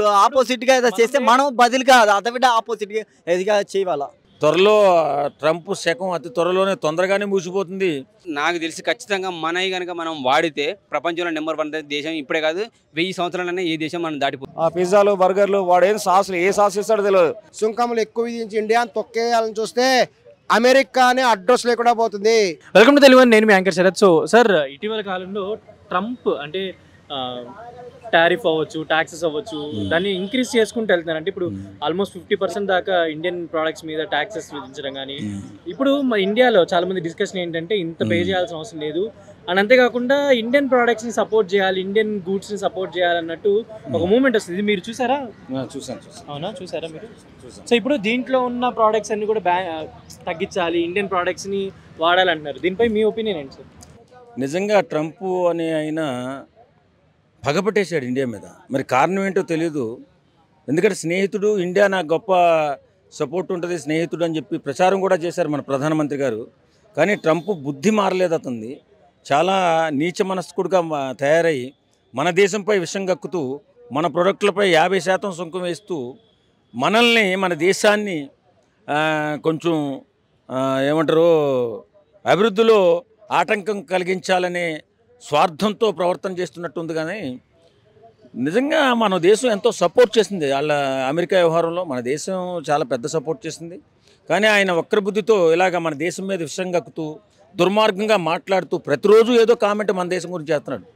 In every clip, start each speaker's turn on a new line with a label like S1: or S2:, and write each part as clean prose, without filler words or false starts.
S1: ఇప్పుడు ఆపోజిట్గా ఏదో చేస్తే మనం బదిలిగా అదవిడ ఆపోజిట్గా ఎదిగా చేయాల.
S2: త్వరలో ట్రంప్ శకం అతి త్వరలోనే తొందరగానే మూసిపోతుంది.
S3: నాకు తెలిసి ఖచ్చితంగా మనవి కనుక మనం వాడితే ప్రపంచంలో నెంబర్ 1 దేశం ఇప్పుడే కాదు 1000 సంవత్సరాలనే ఏ దేశం మనం దాటిపోతుంది.
S4: ఆ పిజ్జాలు బర్గర్లు వాడేం సాసులు ఏ సాస్ ఇస్తాడో తెలియదు. సుంకములు ఎక్కువ విధించి ఇండియాని తొక్కేయాలని చూస్తే అమెరికానే అడ్రస్ లేకుండా పోతుంది.
S5: Welcome to Telugu. నేను మీ యాంకర్ శరత్. సో సార్, ఇటీవల కాలంలో ట్రంప్ అంటే టారిఫ్ అవ్వచ్చు, ట్యాక్సెస్ అవ్వచ్చు, దాన్ని ఇంక్రీజ్ చేసుకుంటూ వెళ్తున్నారు. అంటే ఇప్పుడు ఆల్మోస్ట్ 50% దాకా ఇండియన్ ప్రోడక్ట్స్ మీద ట్యాక్సెస్ విధించడం. కానీ ఇప్పుడు మన ఇండియాలో చాలా మంది డిస్కషన్ ఏంటంటే ఇంత పే చేయాల్సిన అవసరం లేదు అని, అంతేకాకుండా ఇండియన్ ప్రోడక్ట్స్ని సపోర్ట్ చేయాలి, ఇండియన్ గూడ్స్ని సపోర్ట్ చేయాలన్నట్టు ఒక మూమెంట్ వస్తుంది. మీరు చూసారా?
S2: చూసాను.
S5: అవునా, చూసారా మీరు? సో ఇప్పుడు దీంట్లో ఉన్న ప్రోడక్ట్స్ అన్ని కూడా తగ్గించాలి, ఇండియన్ ప్రోడక్ట్స్ని వాడాలంటున్నారు. దీనిపై మీ ఒపీనియన్ ఏంటి సార్?
S2: నిజంగా ట్రంప్ అని ఆయన పగపట్టేశాడు ఇండియా మీద. మరి కారణం ఏంటో తెలియదు. ఎందుకంటే స్నేహితుడు, ఇండియా నాకు గొప్ప సపోర్ట్ ఉంటుంది స్నేహితుడు అని చెప్పి ప్రచారం కూడా చేశారు మన ప్రధానమంత్రి గారు. కానీ ట్రంప్ బుద్ధి మారలేదు. అతనిది చాలా నీచ మనస్కుడుగా తయారై మన దేశంపై విషం కక్కుతూ మన ప్రొడక్ట్లపై 50% సుంకం వేస్తూ మనల్ని, మన దేశాన్ని కొంచెం ఏమంటారు అభివృద్ధిలో ఆటంకం కలిగించాలనే స్వార్థంతో ప్రవర్తన చేస్తున్నట్టుంది. కానీ నిజంగా మన దేశం ఎంతో సపోర్ట్ చేసింది వాళ్ళ అమెరికా వ్యవహారంలో. మన దేశం చాలా పెద్ద సపోర్ట్ చేసింది. కానీ ఆయన వక్రబుద్ధితో ఇలాగ మన దేశం మీద విషం కక్కుతూ దుర్మార్గంగా మాట్లాడుతూ ప్రతిరోజు ఏదో కామెంట్ మన దేశం గురించి చేస్తున్నాడు.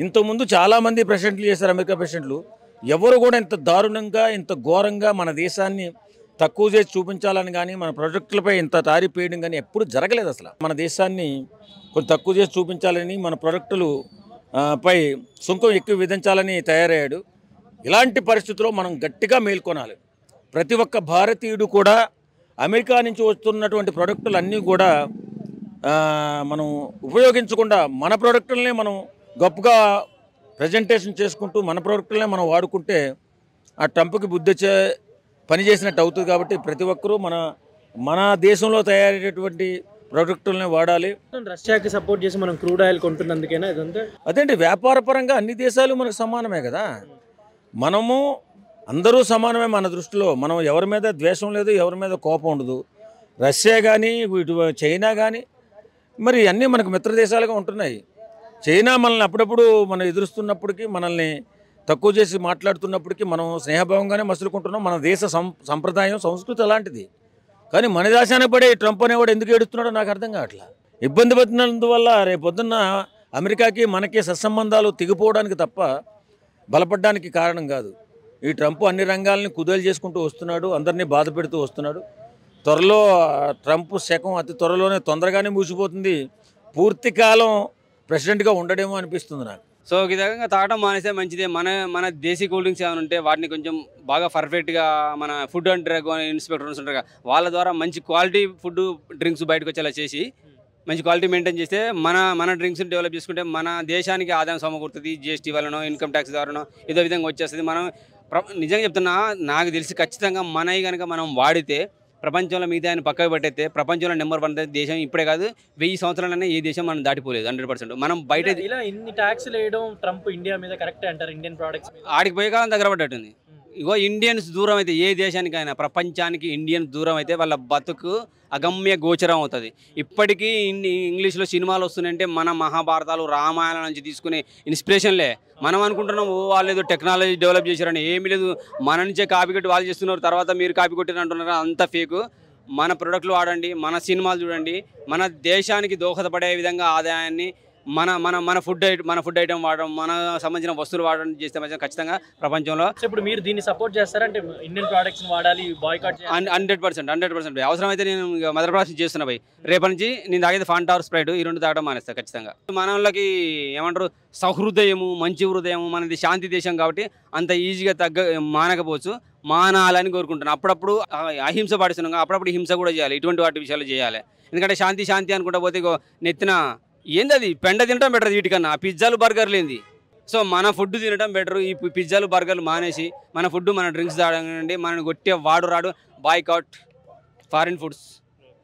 S2: ఇంతకుముందు చాలామంది ప్రెసిడెంట్లు చేశారు, అమెరికా ప్రెసిడెంట్లు. ఎవరు కూడా ఇంత దారుణంగా, ఇంత ఘోరంగా మన దేశాన్ని తక్కువ చేసి చూపించాలని కానీ, మన ప్రాజెక్టులపై ఇంత తారీఫ్ వేయడం కానీ ఎప్పుడు జరగలేదు. అసలు మన దేశాన్ని కొంచెం తక్కువ చేసి చూపించాలని, మన ప్రాజెక్టులు పై సుంకం ఎక్కువ విధించాలని తయారయ్యాడు. ఇలాంటి పరిస్థితుల్లో మనం గట్టిగా మేల్కొనాలి. ప్రతి ఒక్క భారతీయుడు కూడా అమెరికా నుంచి వస్తున్నటువంటి ప్రోడక్టులన్నీ కూడా మనం ఉపయోగించకుండా మన ప్రోడక్టులనే మనం గొప్పగా ప్రజెంటేషన్ చేసుకుంటూ మన ప్రోడక్టులనే మనం వాడుకుంటే ఆ ట్రంప్కి బుద్ధి పని చేసినట్టు అవుతుంది. కాబట్టి ప్రతి ఒక్కరూ మన దేశంలో తయారయ్యేటువంటి ప్రోడక్టులనే వాడాలి.
S5: రష్యాకి సపోర్ట్ చేసి మనం క్రూడ్ ఆయిల్ కొంటున్నందుకేనా ఇదంతా?
S2: అదేంటి, వ్యాపారపరంగా అన్ని దేశాలు మనకు సమానమే కదా. మనము అందరూ సమానమే మన దృష్టిలో. మనం ఎవరి మీద ద్వేషం లేదు, ఎవరి మీద కోపం ఉండదు. రష్యా కానీ, ఇటు చైనా కానీ మరి అన్నీ మనకు మిత్ర దేశాలుగా ఉంటున్నాయి. చైనా మనల్ని అప్పుడప్పుడు మనం ఎదురుస్తున్నప్పటికీ, మనల్ని తక్కువ చేసి మాట్లాడుతున్నప్పటికీ మనం స్నేహభావంగానే మసులుకుంటున్నాం. మన దేశ సంప్రదాయం, సంస్కృతి అలాంటిది. కానీ మన దేశాన్ని పడే ట్రంప్ అనేవాడు ఎందుకు ఏడుస్తున్నాడో నాకు అర్థం కావట్లా. ఇబ్బంది పడినందువల్ల రేపొద్దున్న అమెరికాకి మనకి సత్సంబంధాలు తెగిపోవడానికి తప్ప బలపడడానికి కారణం కాదు. ఈ ట్రంప్ అన్ని రంగాలని కుదేలు చేసుకుంటూ వస్తున్నాడు, అందరినీ బాధ పెడుతూ వస్తున్నాడు. త్వరలో ట్రంప్ శకం అతి త్వరలోనే తొందరగానే మూసిపోతుంది. పూర్తి కాలం ప్రెసిడెంట్గా ఉండడేమో అనిపిస్తుంది నాకు.
S3: సో ఈ విధంగా తాగడం మానేస్తే మంచిదే. మన దేశీ కూల్ డ్రింక్స్ ఏమైనా ఉంటే వాటిని కొంచెం బాగా పర్ఫెక్ట్గా మన ఫుడ్ అండ్ డ్రగ్ ఇన్స్పెక్టర్స్ ఉంటారు కదా, వాళ్ళ ద్వారా మంచి క్వాలిటీ ఫుడ్ డ్రింక్స్ బయటకు వచ్చేలా చేసి మంచి క్వాలిటీ మెయింటైన్ చేస్తే మన డ్రింక్స్ని డెవలప్ చేసుకుంటే మన దేశానికి ఆదాయం సమకూరుతుంది. జిఎస్టీ వలనో, ఇన్కమ్ ట్యాక్స్ ద్వారానో ఏదో విధంగా వచ్చేస్తుంది. మనం నిజంగా చెప్తున్నా, నాకు తెలిసి ఖచ్చితంగా మనవి కనుక మనం వాడితే ప్రపంచంలో మిగతా ఆయన పక్కకు పెట్టేస్తే ప్రపంచంలో నెంబర్ 1 దేశం ఇప్పుడే కాదు 1000 సంవత్సరాలనే ఏ దేశం మనం దాటిపోలేదు 100%. మనం బయట
S5: ఇలా ఇన్ని ట్యాక్స్ వేయడం ట్రంప్ ఇండియా మీద కరెక్టే అంటారు? ఇండియన్ ప్రోడక్ట్స్
S3: ఆడికి పోయే కాలం దగ్గర పడ్డట్టుంది. ఇగో ఇండియన్స్ దూరం అయితే ఏ దేశానికైనా, ప్రపంచానికి ఇండియన్స్ దూరం అయితే వాళ్ళ బతుకు అగమ్య గోచరం అవుతుంది. ఇప్పటికీ ఇంగ్లీష్లో సినిమాలు వస్తున్నాయంటే మన మహాభారతాలు, రామాయణం నుంచి తీసుకునే ఇన్స్పిరేషన్లే. మనం అనుకుంటున్నాం వాళ్ళు ఏదో టెక్నాలజీ డెవలప్ చేశారని. ఏమీ లేదు, మన నుంచే కాపీ కొట్టి వాళ్ళు చేస్తున్నారు, తర్వాత మీరు కాపీ కొట్టిన అంటున్నారు. అంత ఫేకు. మన ప్రొడక్ట్లు వాడండి, మన సినిమాలు చూడండి, మన దేశానికి దోహదపడే విధంగా ఆదాయాన్ని మన ఫుడ్ ఐటమ్ వాడడం, మన సంబంధించిన వస్తువులు వాడడం చేస్తే మంచిగా ఖచ్చితంగా ప్రపంచంలో.
S5: ఇప్పుడు మీరు దీన్ని సపోర్ట్ చేస్తారంటే ఇండియన్ ప్రోడక్ట్స్ వాడాలి, బాయ్కాట్
S3: 100%. అవసరమైతే నేను మదర్ ప్రాసెస్ చేస్తున్నా భయ్. రేపటి నుంచి నేను తాగేది ఫాంటా ఆర్ స్ప్రైట్, ఈ 2 తాగడం మానేస్తా ఖచ్చితంగా. మన వాళ్ళకి ఏమంటారు, సహృదయము, మంచి హృదయము, మనది శాంతి దేశం కాబట్టి అంత ఈజీగా మానకపోవచ్చు. మానాలని కోరుకుంటున్నాను. అప్పుడప్పుడు అహింస పాటిస్తున్నాం, అప్పుడప్పుడు హింస కూడా చేయాలి. ఇటువంటి వాటి విషయాలు చేయాలి. ఎందుకంటే శాంతి అనుకుంటా పోతే నెత్తిన ఏంది అది పెండ తినడం బెటర్ వీటికన్నా. పిజ్జాలు బర్గర్లు ఏంది. సో మన ఫుడ్ తినడం బెటర్. ఈ పిజ్జాలు బర్గర్లు మానేసి మన ఫుడ్, మన డ్రింక్స్ తాగండి. మనని కొట్టే రాడు. Boycott foreign foods,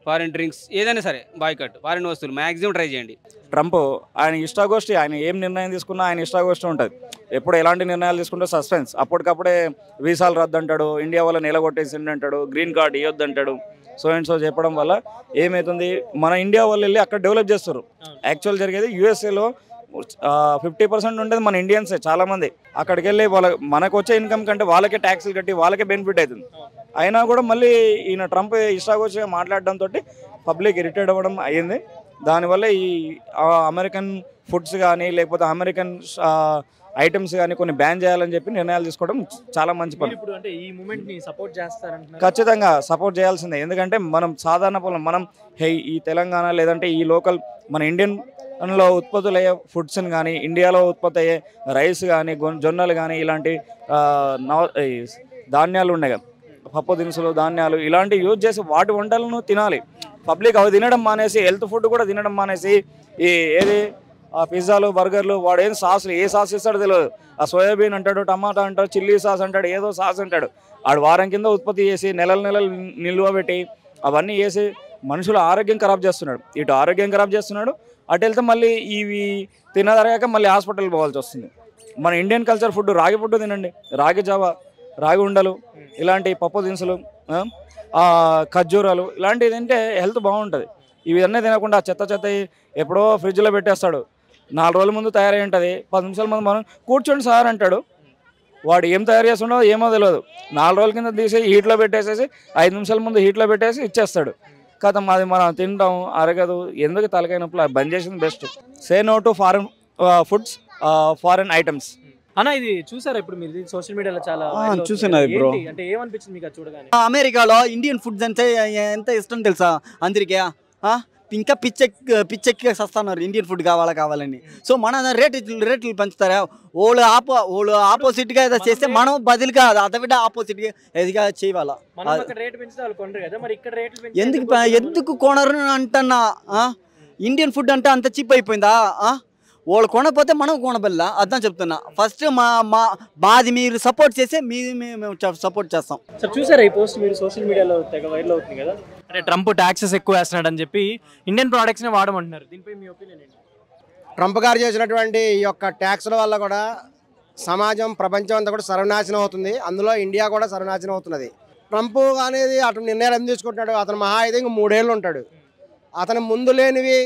S3: foreign drinks, ఏదైనా సరే బాయ్కాట్. ఫారిన్ వస్తువులు మ్యాక్సిమం ట్రై చేయండి.
S4: ట్రంప్ ఆయన ఇష్టాగోష్ఠి, ఆయన ఏం నిర్ణయం తీసుకున్నా ఆయన ఇష్టాగోష్ఠి ఉంటుంది.
S6: ఎప్పుడు ఎలాంటి నిర్ణయాలు తీసుకుంటే సస్పెన్స్. అప్పటికప్పుడే వీసాలు రద్దు అంటాడు, ఇండియా వల్ల నిలగొట్టేసిండి అంటాడు, గ్రీన్ కార్డ్ ఇవ్వద్దు అంటాడు. సో అండ్ సో చెప్పడం వల్ల ఏమవుతుంది, మన ఇండియా వాళ్ళు వెళ్ళి అక్కడ డెవలప్ చేస్తారు. యాక్చువల్ జరిగేది యూఎస్ఏలో 50% ఉండేది మన ఇండియన్సే చాలామంది. అక్కడికి వెళ్ళి మనకు వచ్చే ఇన్కమ్ కంటే వాళ్ళకే ట్యాక్స్లు కట్టి వాళ్ళకే బెనిఫిట్ అవుతుంది. అయినా కూడా మళ్ళీ ఈయన ట్రంప్ ఇష్టాగోచిగా మాట్లాడడంతో పబ్లిక్ ఇరిటేట్ అవ్వడం అయ్యింది. దానివల్ల ఈ అమెరికన్ ఫుడ్స్ కానీ లేకపోతే అమెరికన్ ఐటమ్స్ కానీ కొన్ని బ్యాన్ చేయాలని చెప్పి నిర్ణయాలు తీసుకోవడం చాలా మంచి పని. ఖచ్చితంగా సపోర్ట్ చేయాల్సిందే. ఎందుకంటే మనం సాధారణ పొలం మనం ఈ తెలంగాణ లేదంటే ఈ లోకల్ మన ఇండియన్లో ఉత్పత్తులు అయ్యే ఫుడ్స్ని కానీ ఇండియాలో ఉత్పత్తి అయ్యే రైస్ కానీ జొన్నలు కానీ ఇలాంటి ధాన్యాలు ఉన్నాయి, పప్పు దినుసులు ధాన్యాలు ఇలాంటివి యూజ్ చేసి వాటి వంటలను తినాలి. పబ్లిక్ అవి తినడం మానేసి హెల్త్ ఫుడ్ కూడా తినడం మానేసి ఏది పిజ్జాలు బర్గర్లు వాడు ఏం సాసులు ఏ సాస్ ఇస్తాడో తెలియదు. ఆ సోయాబీన్ అంటాడు, టమాటా అంటాడు, చిల్లీ సాస్ అంటాడు, ఏదో సాస్ అంటాడు. ఆడు వారం కింద ఉత్పత్తి చేసి నెలలు నిల్వ పెట్టి అవన్నీ వేసి మనుషుల ఆరోగ్యం ఖరాబ్ చేస్తున్నాడు. ఇటు ఆరోగ్యం ఖరాబ్ చేస్తున్నాడు, అటు వెళ్తే మళ్ళీ ఇవి తినదరగాక మళ్ళీ హాస్పిటల్ పోవాల్సి వస్తుంది. మన ఇండియన్ కల్చర్ ఫుడ్ రాగి ఫుడ్ తినండి, రాగి జావా, రాగి ఉండలు, ఇలాంటి పప్పు దినుసులు, ఖర్జూరాలు ఇలాంటివి తింటే హెల్త్ బాగుంటుంది. ఇవన్నీ తినకుండా చెత్త ఎప్పుడో ఫ్రిడ్జ్లో పెట్టేస్తాడు. 4 రోజుల ముందు తయారై ఉంటుంది, 10 నిమిషాల ముందు మనం కూర్చోండి సార్ అంటాడు. వాడు ఏం తయారు చేస్తుండో ఏమో తెలియదు. 4 రోజుల కింద తీసి హీట్లో పెట్టేసేసి 5 నిమిషాల ముందు హీట్లో పెట్టేసి ఇచ్చేస్తాడు. కదా అది మనం తింటాం అరగదు. ఎందుకు తలకైనప్పుడు బంద్ చేసింది best. Say no to foreign foods, foreign items.
S5: అన్న ఇది చూసారా ఇప్పుడు మీరు సోషల్ మీడియాలో చాలా
S1: చూస్తున్నారు బ్రో.
S5: అంటే ఏమనిపించింది మీకు చూడగానే?
S1: అమెరికాలో ఇండియన్ ఫుడ్స్ అంటే ఎంత ఇష్టం తెలుసా అందరికీ. ఇంకా పిచ్చెక్కి వస్తున్నారు ఇండియన్ ఫుడ్ కావాలని. సో మన రేట్లు పెంచుతారా? వాళ్ళు ఆపోజిట్గా ఏదో చేస్తే మనం బదులుగా అదవిడ ఆపోజిట్గా ఏదిగా చేయాల. ఎందుకు కొనరు అంటున్నా? ఇండియన్ ఫుడ్ అంటే అంత చీప్ అయిపోయిందా? వాళ్ళు కొనకపోతే మనం కొనబల్లా, అర్థం చెప్తున్నా. ఫస్ట్ మాది మీరు సపోర్ట్ చేస్తే మేము సపోర్ట్ చేస్తాం.
S5: సార్ చూసారా ఈ పోస్ట్ మీరు సోషల్ మీడియాలో తెగ వైరల్ అవుతుంది కదా, అంటే ట్రంప్ ట్యాక్సెస్ ఎక్కువ వేస్తున్నాడు అని చెప్పి ఇండియన్ ప్రోడక్ట్స్ని వాడమంటున్నారు. దీనిపై మీ ఒపీనియన్ ఏంటి?
S4: ట్రంప్ గారు చేసినటువంటి ఈ యొక్క ట్యాక్స్ల వల్ల కూడా సమాజం ప్రపంచం అంతా కూడా సర్వనాశనం అవుతుంది. అందులో ఇండియా కూడా సర్వనాశనం అవుతున్నది. ట్రంప్ అనేది అతను నిర్ణయాలు ఎందుకు తీసుకుంటున్నాడు? అతను మహా అయితే ఇంక 3 ఏళ్ళు ఉంటాడు. అతను ముందు లేనివి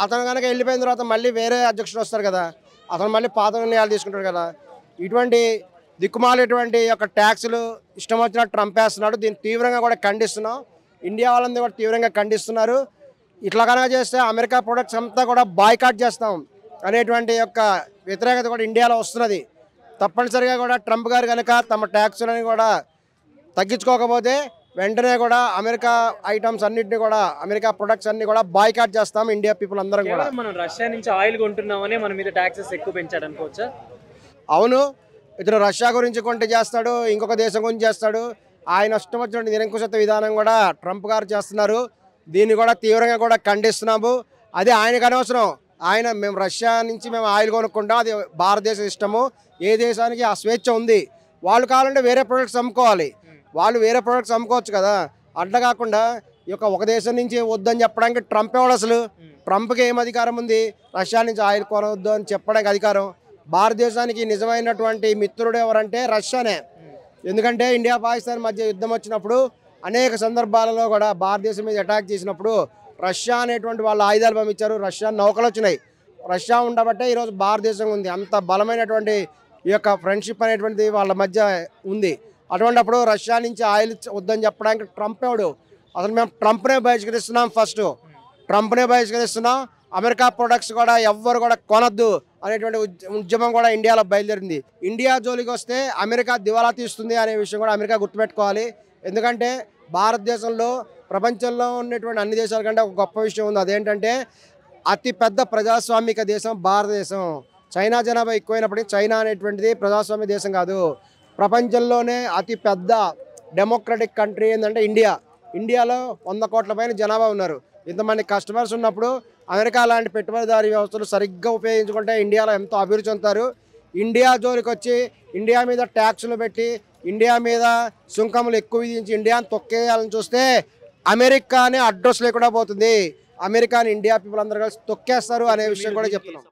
S4: అతను కనుక వెళ్ళిపోయిన తర్వాత మళ్ళీ వేరే అధ్యక్షుడు వస్తారు కదా, అతను మళ్ళీ పాత నిర్ణయాలు తీసుకుంటాడు కదా. ఇటువంటి దిక్కుమాలేటువంటి యొక్క ట్యాక్సులు ఇష్టం వచ్చినట్టు ట్రంప్ వేస్తున్నాడు. దీన్ని తీవ్రంగా కూడా ఖండిస్తున్నాం. ఇండియా వాళ్ళందరూ కూడా తీవ్రంగా ఖండిస్తున్నారు. ఇట్లా కనుక చేస్తే అమెరికా ప్రొడక్ట్స్ అంతా కూడా బాయ్కాట్ చేస్తాం అనేటువంటి యొక్క వ్యతిరేకత కూడా ఇండియాలో వస్తున్నది. తప్పనిసరిగా కూడా ట్రంప్ గారు కనుక తమ ట్యాక్సులని కూడా తగ్గించుకోకపోతే వెంటనే కూడా అమెరికా ఐటమ్స్ అన్నింటినీ కూడా అమెరికా ప్రొడక్ట్స్ అన్ని కూడా బాయ్కాట్ చేస్తాం ఇండియా పీపుల్ అందరం కూడా.
S5: మనం రష్యా నుంచి ఆయిల్ కొంటున్నామని మన మీద ట్యాక్సెస్ ఎక్కువ పెంచాడు అనుకోవచ్చా?
S4: అవును, ఇతను రష్యా గురించి కొంటే చేస్తాడు, ఇంకొక దేశం గురించి చేస్తాడు. ఆయన ఇష్టం వచ్చినటువంటి నిరంకుశత్వ విధానం కూడా ట్రంప్ గారు చేస్తున్నారు. దీన్ని కూడా తీవ్రంగా కూడా ఖండిస్తున్నాము. అది ఆయనకు అనవసరం. మేము రష్యా నుంచి మేము ఆయిల్ కొనుక్కుంటాం, అది భారతదేశం ఇష్టము. ఏ దేశానికి ఆ స్వేచ్ఛ ఉంది. వాళ్ళు కావాలంటే వేరే ప్రొడక్ట్స్ అమ్ముకోవాలి, వాళ్ళు వేరే ప్రొడక్ట్స్ అమ్ముకోవచ్చు కదా. అట్లా కాకుండా ఈ యొక్క ఒక దేశం నుంచి వద్దని చెప్పడానికి ట్రంప్ ఎవడు అసలు? ట్రంప్కి ఏం అధికారం ఉంది రష్యా నుంచి ఆయిల్ కొనవద్దు అని చెప్పడానికి అధికారం? భారతదేశానికి నిజమైనటువంటి మిత్రుడు ఎవరంటే రష్యానే. ఎందుకంటే ఇండియా పాకిస్తాన్ మధ్య యుద్ధం వచ్చినప్పుడు అనేక సందర్భాలలో కూడా భారతదేశం మీద అటాక్ చేసినప్పుడు రష్యా అనేటువంటి వాళ్ళు ఆయుధాలు పంపించారు, రష్యా నౌకలు వచ్చినాయి. రష్యా ఉండబట్టే ఈరోజు భారతదేశం ఉంది. అంత బలమైనటువంటి ఈ యొక్క ఫ్రెండ్షిప్ అనేటువంటిది వాళ్ళ మధ్య ఉంది. అటువంటిప్పుడు రష్యా నుంచి ఆయిల్ వద్దని చెప్పడానికి ట్రంప్ ఎవడు అసలు? మేము ట్రంప్నే బహిష్కరిస్తున్నాం. ఫస్ట్ ట్రంప్నే బహిష్కరిస్తున్నాం. అమెరికా ప్రొడక్ట్స్ కూడా ఎవ్వరు కూడా కొనద్దు అనేటువంటి ఉద్యమం కూడా ఇండియాలో బయలుదేరింది. ఇండియా జోలికి వస్తే అమెరికా దివాలా తీస్తుంది అనే విషయం కూడా అమెరికా గుర్తుపెట్టుకోవాలి. ఎందుకంటే భారతదేశంలో ప్రపంచంలో ఉన్నటువంటి అన్ని దేశాల కంటే ఒక గొప్ప విషయం ఉంది. అదేంటంటే అతిపెద్ద ప్రజాస్వామిక దేశం భారతదేశం. చైనా జనాభా ఎక్కువైనప్పటికీ చైనా అనేటువంటిది ప్రజాస్వామ్య దేశం కాదు. ప్రపంచంలోనే అతిపెద్ద డెమోక్రటిక్ కంట్రీ ఏంటంటే ఇండియా. ఇండియాలో 100 కోట్ల పైన జనాభా ఉన్నారు. ఇంతమంది కస్టమర్స్ ఉన్నప్పుడు అమెరికా లాంటి పెట్టుబడిదారీ వ్యవస్థలు సరిగ్గా ఉపయోగించుకుంటే ఇండియాలో ఎంతో అభివృద్ధి చెందుతారు. ఇండియా జోలికి వచ్చి ఇండియా మీద ట్యాక్సులు పెట్టి ఇండియా మీద సుంకములు ఎక్కువ విధించి ఇండియాని తొక్కేయాలని చూస్తే అమెరికానే అడ్రస్ లేకుండా పోతుంది. అమెరికాని ఇండియా పీపుల్ అందరూ కలిసి తొక్కేస్తారు అనే విషయం కూడా చెప్తున్నాం.